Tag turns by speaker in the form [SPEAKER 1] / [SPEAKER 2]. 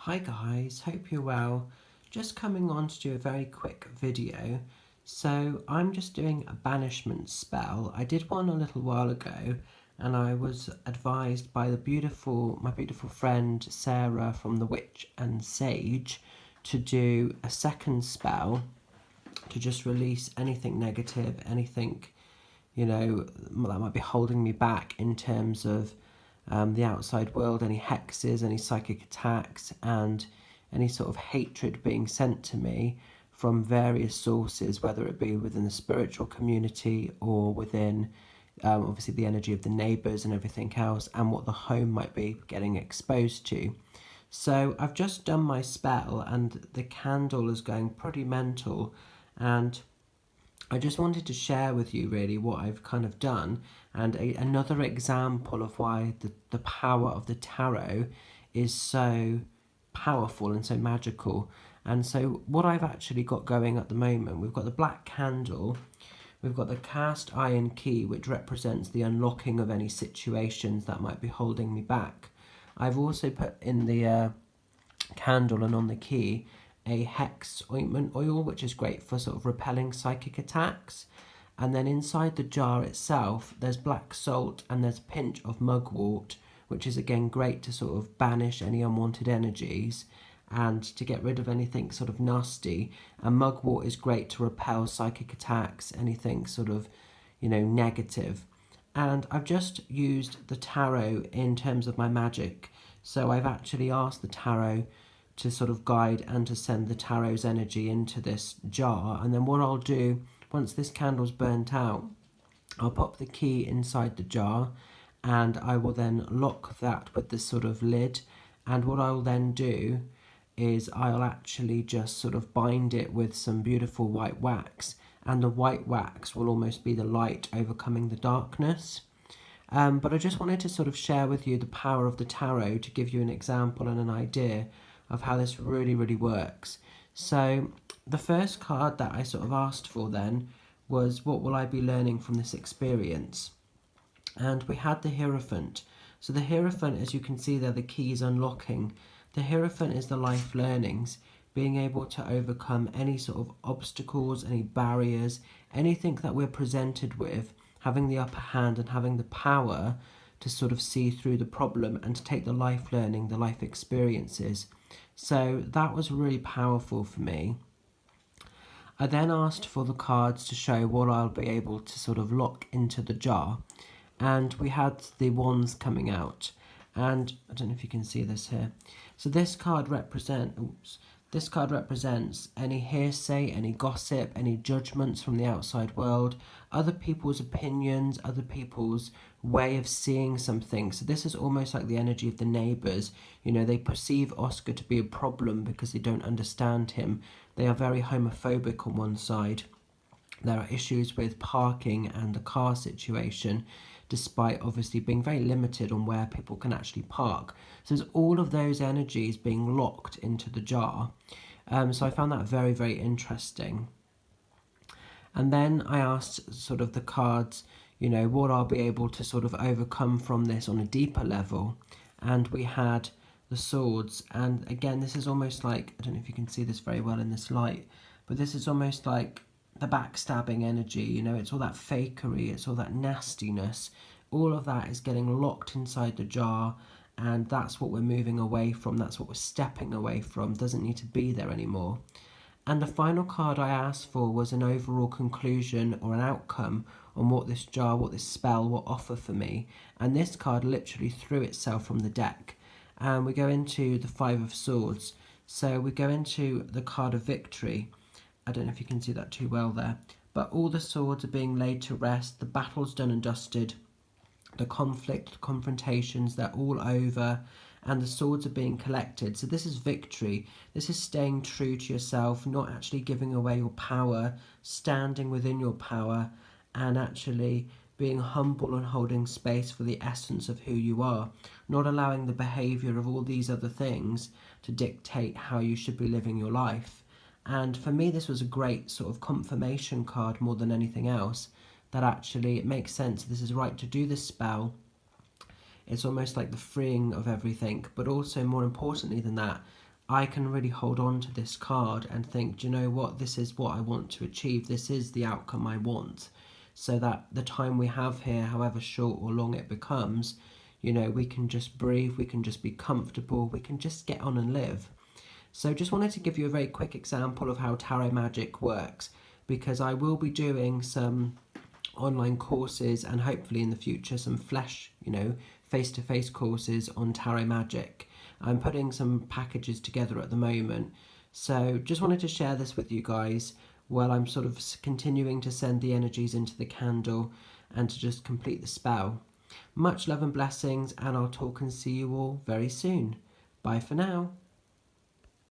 [SPEAKER 1] Hi guys, hope you're well. Just coming on to do a very quick video. So I'm just doing a banishment spell. I did one a little while ago and I was advised by my beautiful friend Sarah from the Witch and Sage to do a second spell to just release anything negative, anything, that might be holding me back in terms of the outside world, any hexes, any psychic attacks, and any sort of hatred being sent to me from various sources, whether it be within the spiritual community or within obviously the energy of the neighbours and everything else, and what the home might be getting exposed to. So I've just done my spell and the candle is going pretty mental, and I just wanted to share with you really what I've kind of done, and another example of why the power of the tarot is so powerful and so magical. And so what I've actually got going at the moment, we've got the black candle, we've got the cast iron key, which represents the unlocking of any situations that might be holding me back. I've also put in the candle and on the key a hex ointment oil, which is great for sort of repelling psychic attacks. And then inside the jar itself, there's black salt and there's a pinch of mugwort, which is again great to sort of banish any unwanted energies and to get rid of anything sort of nasty. And mugwort is great to repel psychic attacks, anything sort of, negative. And I've just used the tarot in terms of my magic. So I've actually asked the tarot to sort of guide and to send the tarot's energy into this jar. And then what I'll do, once this candle's burnt out, I'll pop the key inside the jar and I will then lock that with this sort of lid. And what I'll then do is I'll actually just sort of bind it with some beautiful white wax, and the white wax will almost be the light overcoming the darkness. But I just wanted to sort of share with you the power of the tarot to give you an example and an idea of how this really, really works. So the first card that I sort of asked for then was, what will I be learning from this experience? And we had the Hierophant. So the Hierophant, as you can see there, the key is unlocking. The Hierophant is the life learnings, being able to overcome any sort of obstacles, any barriers, anything that we're presented with, having the upper hand and having the power to sort of see through the problem and to take the life learning, the life experiences. So that was really powerful for me. I then asked for the cards to show what I'll be able to sort of lock into the jar, and we had the wands coming out, and I don't know if you can see this here. So this card represents any hearsay, any gossip, any judgments from the outside world, other people's opinions, other people's way of seeing something. So this is almost like the energy of the neighbours. They perceive Oscar to be a problem because they don't understand him. They are very homophobic on one side. There are issues with parking and the car situation, despite obviously being very limited on where people can actually park. So there's all of those energies being locked into the jar. So I found that very, very interesting. And then I asked sort of the cards, what I'll be able to sort of overcome from this on a deeper level. And we had the swords. And again, this is almost like, I don't know if you can see this very well in this light, but this is almost like the backstabbing energy, it's all that fakery, it's all that nastiness. All of that is getting locked inside the jar, and that's what we're moving away from, that's what we're stepping away from, doesn't need to be there anymore. And the final card I asked for was an overall conclusion or an outcome on what this jar, what this spell will offer for me. And this card literally threw itself from the deck. And we go into the Five of Swords. So we go into the card of victory. I don't know if you can see that too well there. But all the swords are being laid to rest. The battle's done and dusted. The conflict, the confrontations, they're all over. And the swords are being collected. So this is victory. This is staying true to yourself, not actually giving away your power, standing within your power, and actually being humble and holding space for the essence of who you are, not allowing the behaviour of all these other things to dictate how you should be living your life. And for me, this was a great sort of confirmation card more than anything else, that actually it makes sense, this is right to do this spell. It's almost like the freeing of everything, but also more importantly than that, I can really hold on to this card and think, do you know what, this is what I want to achieve, this is the outcome I want, so that the time we have here, however short or long it becomes, you know, we can just breathe, we can just be comfortable, we can just get on and live. So just wanted to give you a very quick example of how tarot magic works, because I will be doing some online courses and hopefully in the future some flesh, you know, face-to-face courses on tarot magic. I'm putting some packages together at the moment, so just wanted to share this with you guys while I'm sort of continuing to send the energies into the candle and to just complete the spell. Much love and blessings, and I'll talk and see you all very soon. Bye for now.